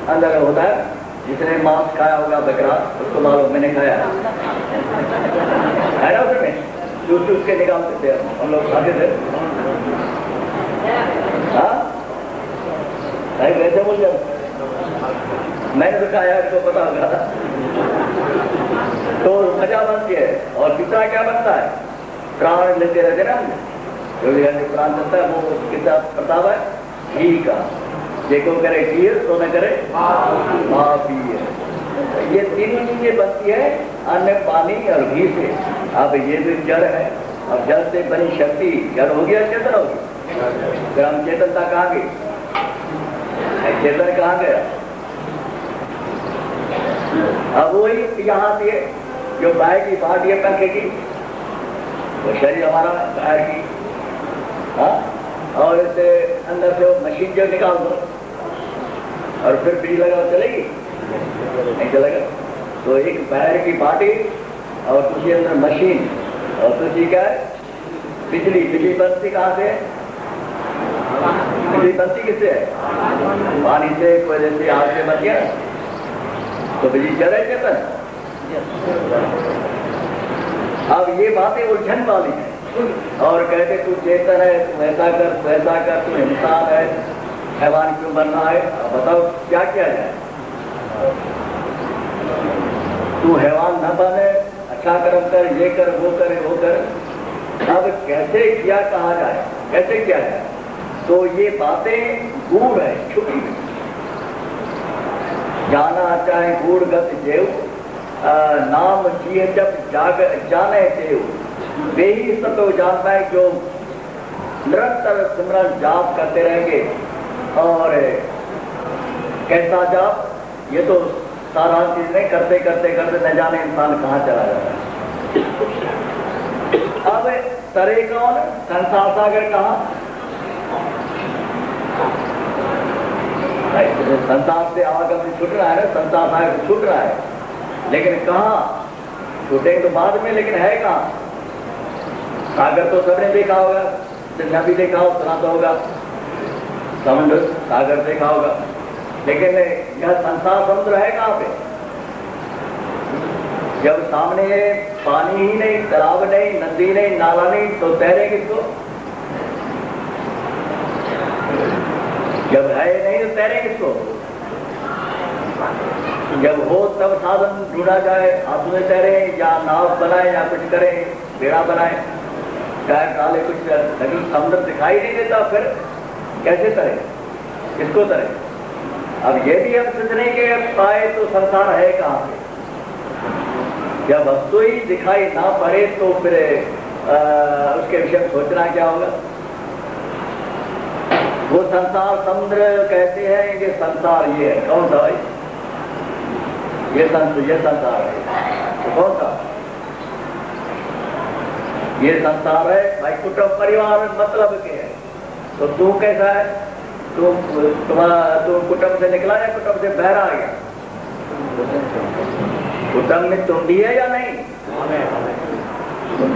अंदर होता है। जिसने मांस खाया होगा बकरा, उसको मालूम, मैंने खाया है ना, उसमें चूस चूस के निकालते थे हम लोग, खाते थे। हाँ वैसे बोल जाओ, मैंने तो खाया, इसको पता होगा। तो मजा बनती है। और तीसरा क्या बनता है, प्राण लेते रहते ना, जो भी प्राण चलता है, वो कितना प्रताप है, ठीक है, जेको करे खीर तो न करे माफी है। ये तीनों चीजें बनती है अन्न, पानी और घी से। अब ये भी जड़ है, अब जड़ से बनी शक्ति जड़ हो गया, चेतन हो गया। फिर हम चेतनता कहाँ गई, चेतन कहाँ गया? अब वही यहाँ से जो बाहर की बात ये पंखे की, वो शरीर हमारा बाहर की, हाँ, और इसे अंदर से वो मशीन जो निकाल दो और फिर बिजली लगा चलेगी, नहीं चलेगा। तो एक बाहर की बाटी और तुझे अंदर मशीन और तुझी क्या है बिजली। बिजली बनती कहाँ से है? बिजली बनती किससे है? पानी से। कोई जैसे आग से बन गया तो बिजली चल रही चेतन। अब ये बातें उलझन वाली है और कहते तू चेतन है, तू ऐसा कर, तू ऐसा कर, तू इंसान है, हैवान क्यों बनना है? अब बताओ क्या किया जाए? तू हैवान न बने, अच्छा कर्म कर, ये कर, वो करे, वो कर। अब कैसे किया कहा जाए, कैसे किया जाए? तो ये बातें गूढ़ है, छुपी है। जाना चाहे गूढ़ गत जेव, नाम जिए जब जाग जाने देव। वे ही सब जान पाए जो निरंतर सिमरन जाप करते रहेंगे। और कैसा जाप? ये तो सारा चीजें करते करते करते न जाने इंसान कहाँ चला जाता है। अब तरे कौन? संसार सागर कहाँ? संसार से आवागम छूट रहा है, संसार सागर से छूट रहा है, लेकिन कहाँ छूटेंगे तो बाद में, लेकिन है कहाँ? सागर तो सबने देखा होगा, जितना भी देखा हो सुना तो होगा, समुद्र सागर देखा होगा, लेकिन यह संसार समुद्र है कहाँ पे? जब सामने पानी ही नहीं, तालाब नहीं, नदी नहीं, नाला नहीं, तो तैरे किसको? जब है नहीं तो तैरे किसको? जब हो तब साधन ढूंढा जाए, आप में तैरे या नाव बनाए या कुछ करें, बेड़ा बनाए, टायर डाले कुछ, लेकिन समुद्र दिखाई नहीं देता, फिर कैसे तरे? किसको तरे? अब ये भी हम सोचने के पाए तो संसार है कहाँ पे? जब वस्तु ही दिखाई ना पड़े तो फिर उसके विषय में सोचना क्या होगा? वो संसार समुद्र कहते हैं, ये संसार ये है। कौन सा भाई? ये संसार है। तो कौन सा? ये संसार है भाई। कुटुंब परिवार मतलब के है। तो तू कैसा है? तू कुटुंब से निकला या कुटुंब से बाहर आ गया? कुटुंब में तुम भी है या नहीं?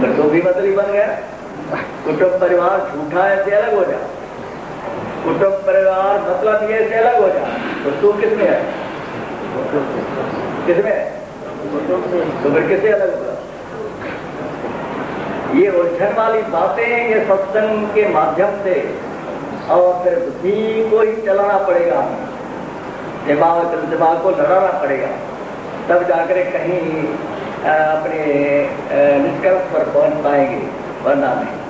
फिर तो भी मतलब बन गया। कुटुंब परिवार झूठा है से अलग हो जा, कुटुंब परिवार मतलब ये से अलग हो जा। तो तू किसमें है? किसमें है? तो फिर किससे अलग होगा? ये उलझन वाली बातें ये सत्संग के माध्यम से और फिर बुद्धि को ही चलाना पड़ेगा, दिमाग को लड़ाना पड़ेगा, तब जाकर कहीं अपने निष्कर्ष पर पहुंच पाएंगे, वरना नहीं।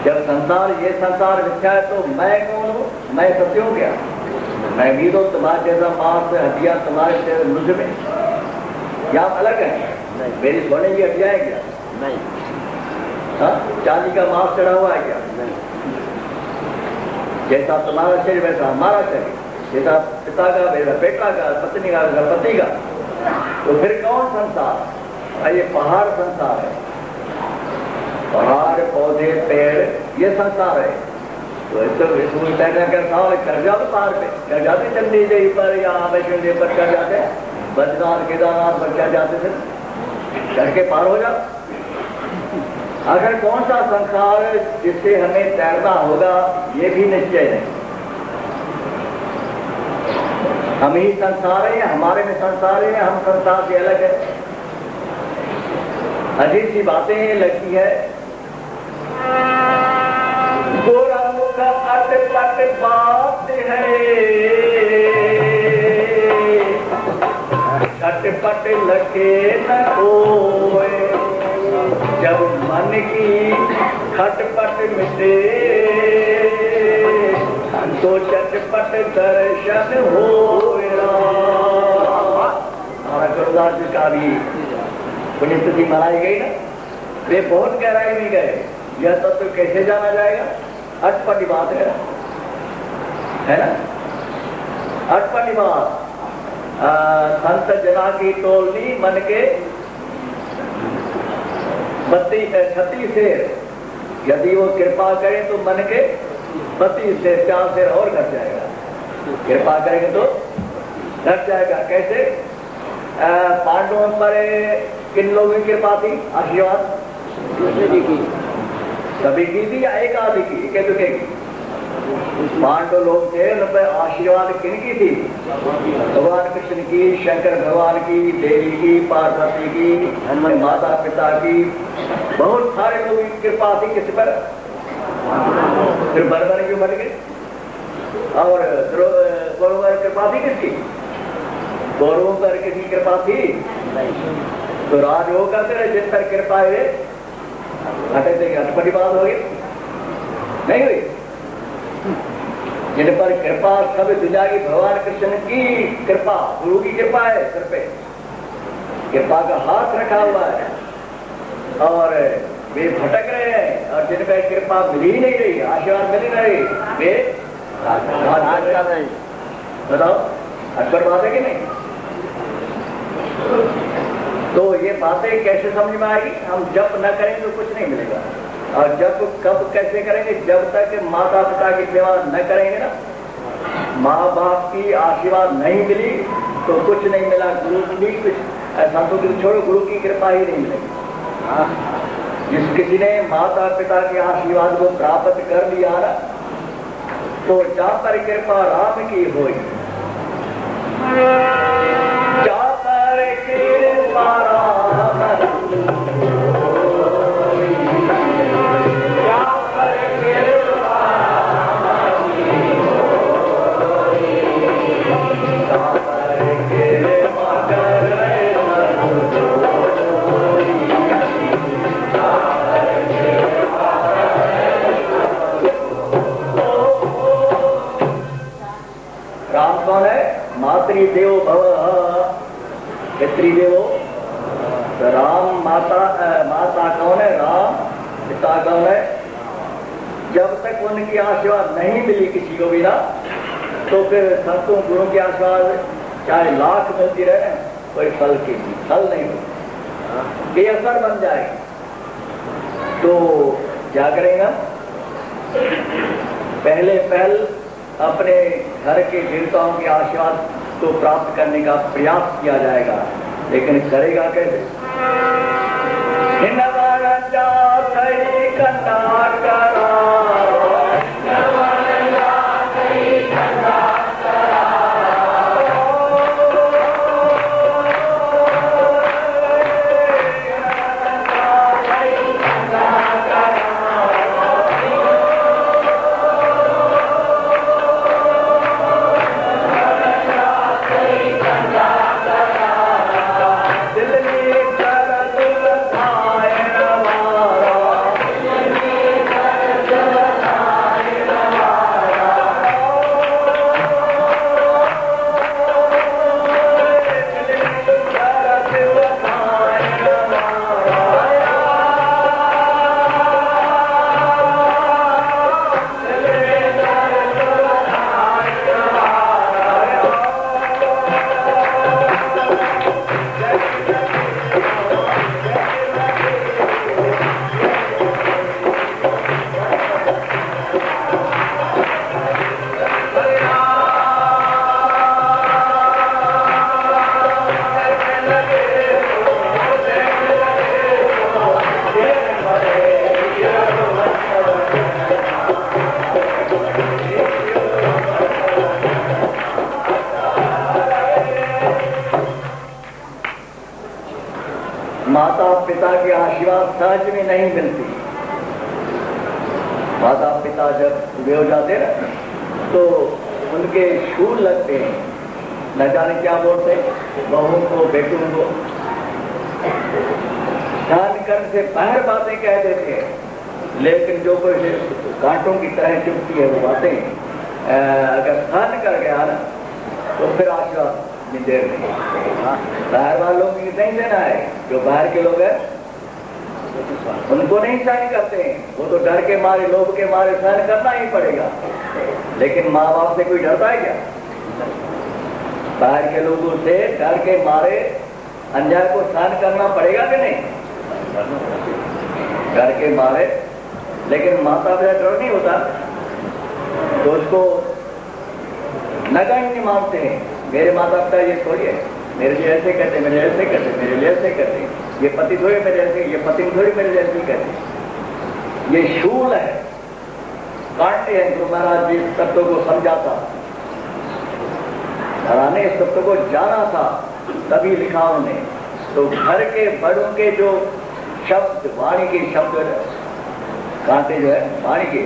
जब संसार ये संसार मिथ्या है तो मैं कौन हूँ? मैं सत्य हूँ क्या? मैं भी तो तुम्हारे जैसा मांस हड्डियां तुम्हारे जैसे मुझ में, या अलग है? मेरी सोने की हड्डियां है क्या? नहीं। हाँ, चांदी का मांस चढ़ा हुआ है क्या? नहीं। जैसा तुम्हारा शरीर वैसा हमारा शरीर, जैसा पिता का, मेरा बेटा का, पत्नी का, पति का। तो फिर कौन संसार? ये पहाड़ संसार है। पहाड़, पौधे, पेड़, ये संसार है। तो इसमें कर जाओ पहाड़ पे, कर जाते चंडी देवी पर या वैष्णो देवी पर कर जाते, बद्रीनाथ केदारनाथ पर क्या जाते थे, करके पार हो जाओ। अगर कौन सा संसार जिससे हमें तैरना होगा, ये भी निश्चय नहीं। हम ही संसार है या हमारे में संसार है, हम संसार से अलग है। अजीब सी बातें लगती है। गोरा मुख अट पट बात है, खटपट लगे न कोई, जब मन की खटपट मिटे झटपट दर्शन हो। हमारा गुरुदास जी का भी पुण्यतिथि मनाई गई ना, वे बहुत गहराई में गए। यह तत्व तो कैसे जाना जाएगा? अटपटी बात है ना? अटपटी बात। संत जना की टोलनी मन के 36 शेर, यदि वो कृपा करें तो मन के 32 शेर, 4 शेर और घट जाएगा। कृपा करेंगे तो घट जाएगा। कैसे? पांडवों पर किन लोगों की कृपा थी? आशीर्वाद सभी की थी या एक आदि की? एक दुखे की? पांडव लोग थे, उन पर आशीर्वाद किन की थी? भगवान कृष्ण की, शंकर भगवान की, देवी की, पार्वती की, माता पिता की, बहुत सारे लोगों की कृपा थी। किस पर? फिर बर्बर क्यों बन गए? और गौरव पर कृपा थी किसकी? गौरवों पर किसी कृपा थी? तो राज वो करते रहे जिन पर कृपा है हटे थे। अटपटी बात होगी नहीं हुई? जिन पर कृपा सब दुनिया की, भगवान कृष्ण की कृपा, गुरु की कृपा है, सिर पे कृपा का हाथ रखा हुआ है और वे भटक रहे हैं। और जिन पर कृपा मिल ही नहीं रही, आशीर्वाद मिल ही नहीं रही, वे बताओ अटपट बात है कि नहीं? तो ये बातें कैसे समझ में आएगी? हम जप न करेंगे तो कुछ नहीं मिलेगा। और जब कब कैसे करेंगे? जब तक माता पिता की सेवा न करेंगे ना, माँ बाप की आशीर्वाद नहीं मिली तो कुछ नहीं मिला। गुरु की कुछ संतों की छोड़ो, गुरु की कृपा ही नहीं मिलेगी। जिस किसी ने माता पिता के आशीर्वाद को प्राप्त कर लिया ना, तो जहाँ पर कृपा राम की होई, जहाँ पर कृपा राम देवो भव पितृदेवो। तो राम माता कौन है? राम पिता कौन है? जब तक उनकी आशीर्वाद नहीं मिली किसी को भी ना, तो फिर संतों गुरु की आशीर्वाद चाहे लाख मिलती रहे, कोई फल की फल नहीं होता, बेअसर बन जाएगी। तो क्या करेंगे? पहल अपने घर के देवताओं के आशीर्वाद को प्राप्त करने का प्रयास किया जाएगा। लेकिन करेगा कैसे? माता पिता के आशीर्वाद सहज में नहीं मिलती। माता पिता जब वे हो जाते ना, तो उनके शूल लगते हैं, न जाने क्या बोलते हैं, बहू को बेटों को ध्यान करने से बाहर बातें कह देते हैं, लेकिन जो कोई कांटों की तरह चुभती है वो बातें अगर सहन कर गया ना तो फिर आशीर्वाद में देर नहीं। बाहर वालों की नहीं देना है, जो बाहर के लोग हैं उनको नहीं सहन करते हैं, वो तो डर के मारे, लोभ के मारे सहन करना ही पड़ेगा। लेकिन माँ बाप से कोई डरता है क्या? बाहर के लोगों से डर के मारे अन्याय को सहन करना पड़ेगा कि नहीं? डर के मारे। लेकिन माता पिता डर नहीं होता तो उसको नगण्य मानते हैं। मेरे माता पिता ये थोड़ी है, मेरे लिए ऐसे करते, मेरे ऐसे करते, मेरे लिए ऐसे करते, ये पति थोड़ी मेरे ऐसे, ये पत्नी थोड़ी मेरे जैसी करते। ये शूल है, कांटे हैं। गुरु महाराज जी इस तत्व को समझाता, ने इस तत्व को जाना था तभी लिखा उन्हें। तो घर के बड़ों के जो शब्द, वाणी के शब्द, कांटे जो है वाणी के,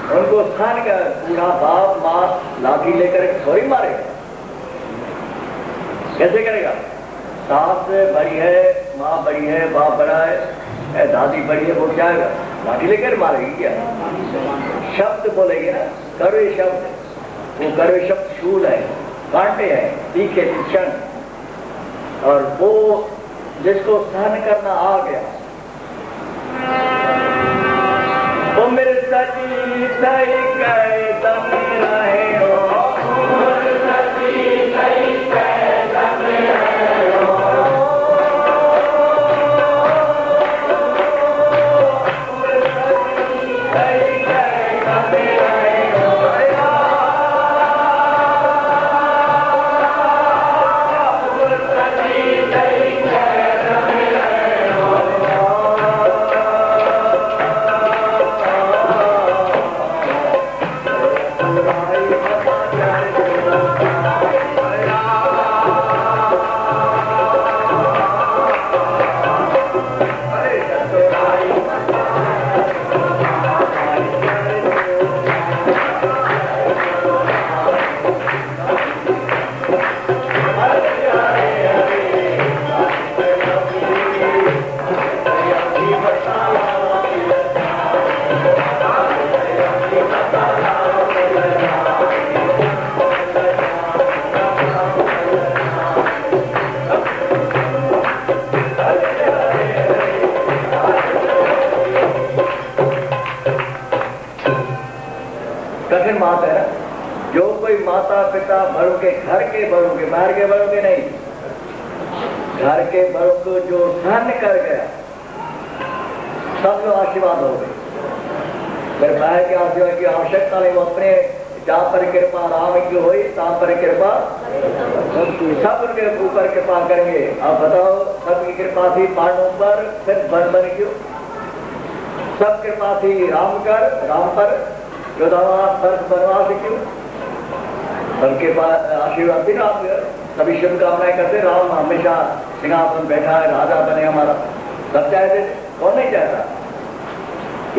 उनको सहन कर बूढ़ा बाप माँ लाठी लेकर थोड़ी मारेगा। कैसे करेगा? सास बड़ी है, माँ बड़ी है, बाप बड़ा है, दादी बड़ी है, वो क्या है? लाठी लेकर मारेगी क्या? शब्द बोलेगी ना, कड़वे शब्द। वो कड़वे शब्द शूल है, कांटे हैं, तीखे क्षण। और वो जिसको सहन करना आ गया, वो मेरे सजी सही गए तम रहे हो, सजी सही गए तम रहे हो, सजी सही गए तम रहे हो, सजी सही गए तम रहे हो। कठिन बात है। जो कोई माता पिता बड़ों के, घर के बड़ों के, बाहर के बड़ों के नहीं, घर के बड़ों को जो सहन कर गया, सब लोग आशीर्वाद हो गए। फिर बाहर के आशीर्वाद की आवश्यकता नहीं। वो अपने जहाँ पर कृपा राम की हुई, तहाँ पर कृपा सब उनके ऊपर कृपा करेंगे। आप बताओ, सबकी कृपा थी पांडवों पर, फिर बन क्यों? सब कृपा थी राम पर, बनवास क्यों? सबके पास आशीर्वाद थी राम। सभी शुभकामनाएं करते, राम हमेशा सिंहासन बैठा है, राजा बने हमारा। सब चाहते थे, कौन नहीं चाहता?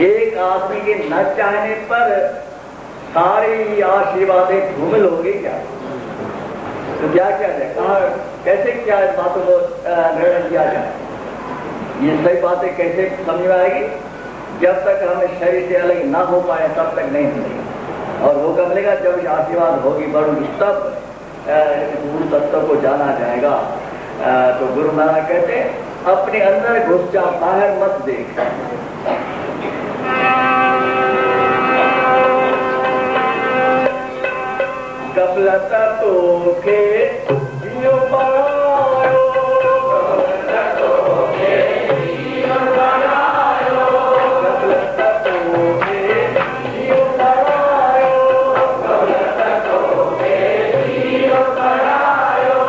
एक आदमी के न चाहने पर सारी आशीर्वादें धूमिल हो गई क्या? तो क्या जाए, कहा कैसे क्या इस बातों को निर्णय किया जाए? ये सही बातें कैसे समझ में आएगी? जब तक हमें शरीर से अलग ना हो पाए तब तक नहीं मिलेगा। और वो कब मिलेगा? जब आशीर्वाद होगी बड़ों की, तब गुरु तत्व को जाना जाएगा। तो गुरु महाराज कहते अपने अंदर घुस जा, बाहर मत देख। गफलत तो के जियो बनायो, गफलत तो के जियो बनायो, गफलत तो के जियो बनायो, गफलत तो के जियो बनायो,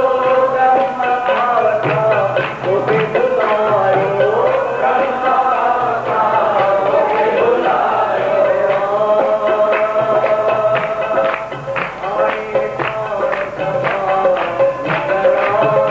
ब्रह्म भावता होके बुलायो, ब्रह्म भावता होके बुलायो। Oh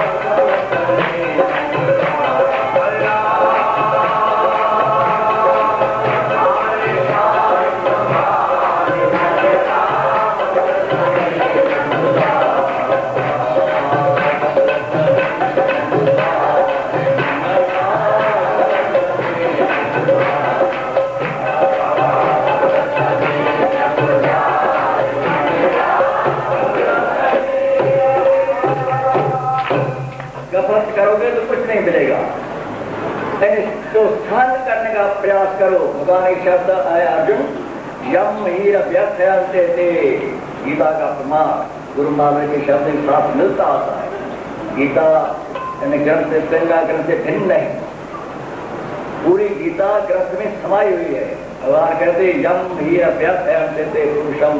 मिलेगा। तो स्थान करने का प्रयास करो। भगवान एक शब्द आया, अर्जुन यम हीर व्यर्थ अंते थे, गीता का प्रमाण गुरु महाराज के शब्द के साथ मिलता आता है। गीता ग्रंथ से, गंगा ग्रंथ से भिन्न नहीं, पूरी गीता ग्रंथ में समाई हुई है। भगवान कहते यम हीर व्यर्थ अंते थे पुरुषम।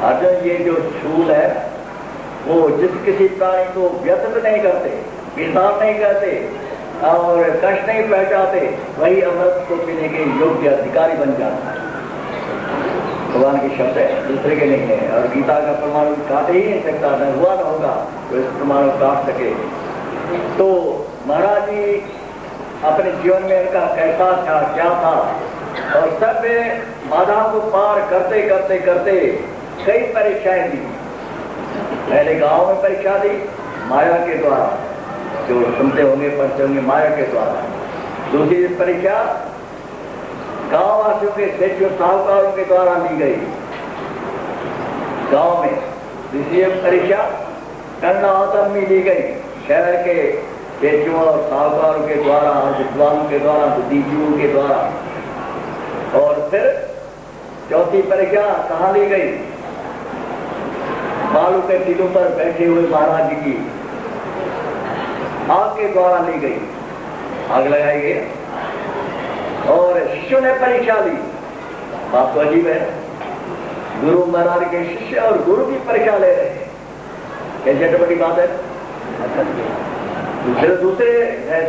अर्जुन ये जो शूल है वो जिस किसी प्राणी को व्यर्थ नहीं करते, विसार नहीं करते और कष्ट नहीं पहुंचाते, वही अमृत को पीने के योग्य अधिकारी बन जाता है। भगवान के शब्द है, दूसरे के नहीं है। और गीता का प्रमाण काट ही नहीं सकता, न हुआ न होगा तो इस प्रमाण को काट सके। तो महाराज जी अपने जीवन में इनका कैसा था, क्या था, और सब बाधा को पार करते करते करते कई परीक्षाएं दी। पहले गांव में परीक्षा दी माया के द्वारा, जो सुनते होंगे पढ़ते होंगे, माया के द्वारा। दूसरी परीक्षा गांव वासियों के सेठियों साहूकारों के द्वारा ली गई गांव में। तीसरी परीक्षा कर्णावतम में ली गई, शहर के सेठियों और साहूकारों के द्वारा और विद्वानों के द्वारा, बुद्धिजीवियों के द्वारा। और फिर चौथी परीक्षा कहाँ ली गई? बालू के टीलों पर बैठे हुए महाराज जी की आग के द्वारा ली गई, आग लगाई गई। और शिष्यों ने परीक्षा ली। बात तो अजीब है, गुरु महाराज के शिष्य और गुरु की परीक्षा ले रहे हैं, कैसे बड़ी बात है। दूसरे है,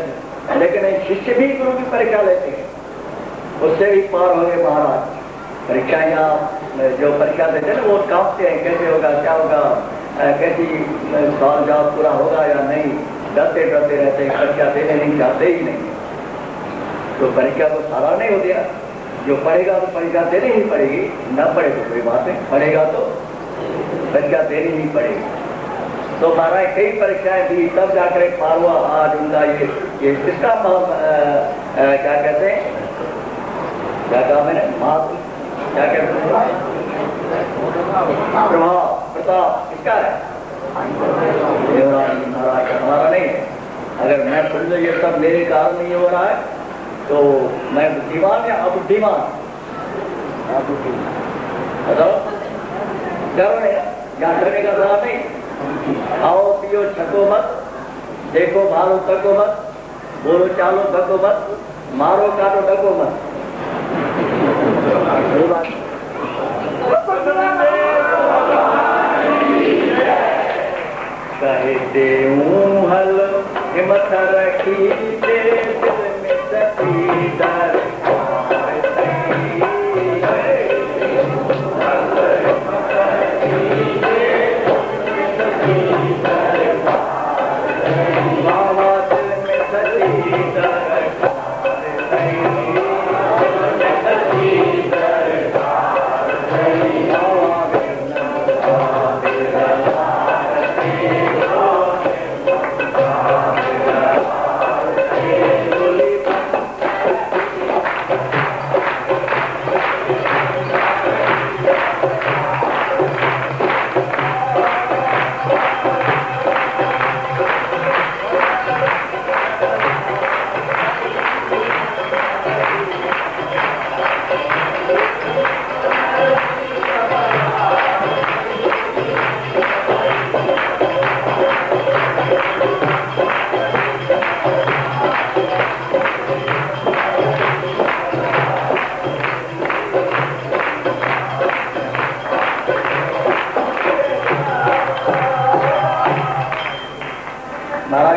लेकिन शिष्य भी गुरु की परीक्षा लेते हैं, उससे भी पार हो गए महाराज। परीक्षाएं जो परीक्षा देते हैं वो कांपते हैं, कैसे होगा, क्या होगा, कैसी साल जॉब पूरा होगा या नहीं, डरते डरते रहते हैं, परीक्षा देने नहीं चाहते ही नहीं। तो परीक्षा को सारा नहीं हो गया, जो पढ़ेगा तो परीक्षा देनी ही पड़ेगी, न पढ़े तो कोई बात नहीं, पढ़ेगा तो परीक्षा देनी ही पड़ेगी। तो महाराज कई परीक्षाएं दी, तब जाकर पार हुआ। आज उनका ये किसका क्या कहते हैं, क्या कहा मैंने, महात्मा क्या कहते हैं, प्रभाव प्रताप किसका है? देवराज महाराज का, हमारा नहीं है। अगर मैं समझो ये सब मेरे कारण नहीं हो रहा है तो मैं बुद्धिमान या अबुद्धिमान? बताओ, डरो नहीं, यहाँ डरने का सवाल नहीं। आओ पियो छको मत, देखो मारो थको मत, बोलो चालो थको मत, मारो काटो ढको मत। कहते हूँ हल हिम्मत रखी दे, दिल में सती डर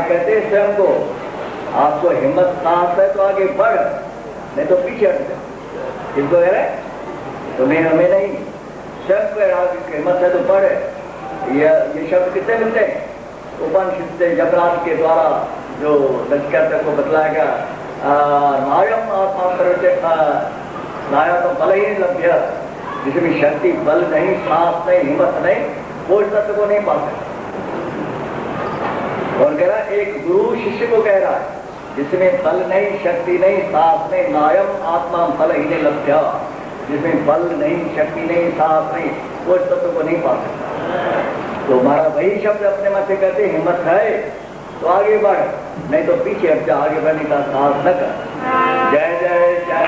कहते हैं स्वयं को, आपको हिम्मत साहस है तो आगे बढ़, नहीं तो पीछे हट जाओ। किसको कह रहे? तुम्हें हमें नहीं, स्वयं को हिम्मत है तो बढ़। ये शब्द कितने मिलते हैं? उपनिषद से यमराज के द्वारा जो नचिकेता को बतलाया गया, नायम आत्मा नाया तो बल ही लभ्य, जिसमें शक्ति बल नहीं, साहस नहीं, हिम्मत नहीं, वो इस तत्व को नहीं पा सकता। और कह रहा एक गुरु शिष्य को कह रहा है, जिसमें बल नहीं, शक्ति नहीं, साहस नहीं, नायम आत्मा फल ही लभ्य, जिसमें बल नहीं, शक्ति नहीं, साहस नहीं, वो इस तत्व को नहीं पा सकता। तो हमारा वही शब्द अपने मन से कहते हिम्मत है तो आगे बढ़, नहीं तो पीछे हट जा, आगे बढ़ने का साहस न कर। जय जय जय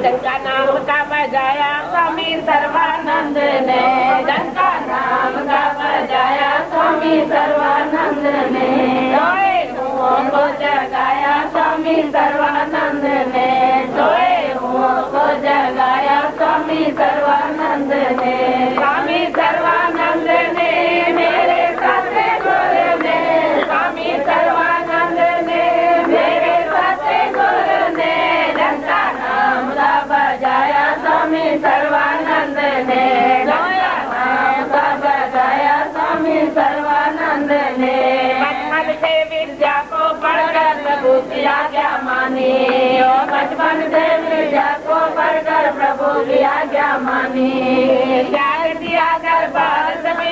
डंका नाम का बजाया स्वामी सर्वानंद ने, डंका नाम का बजाया स्वामी सर्वानंद ने, सोए हुओं को जगाया स्वामी सर्वानंद ने, सोए हुओं को जगाया स्वामी सर्वानंद ने, स्वामी सर्वानंद ने मेरे साथे गुर ने, स्वामी सर्वानंद ने मेरे साथे गुर ने, डंका नाम का बजाया स्वामी सर्वानंद ने, डंका नाम का बजाया स्वामी सर्वानंद ने, बचपन से विद्या को पढ़कर प्रभु की आज्ञा मानी, बचपन से विद्या को पढ़कर प्रभु की आज्ञा मानी, त्याग दिया गर्भात में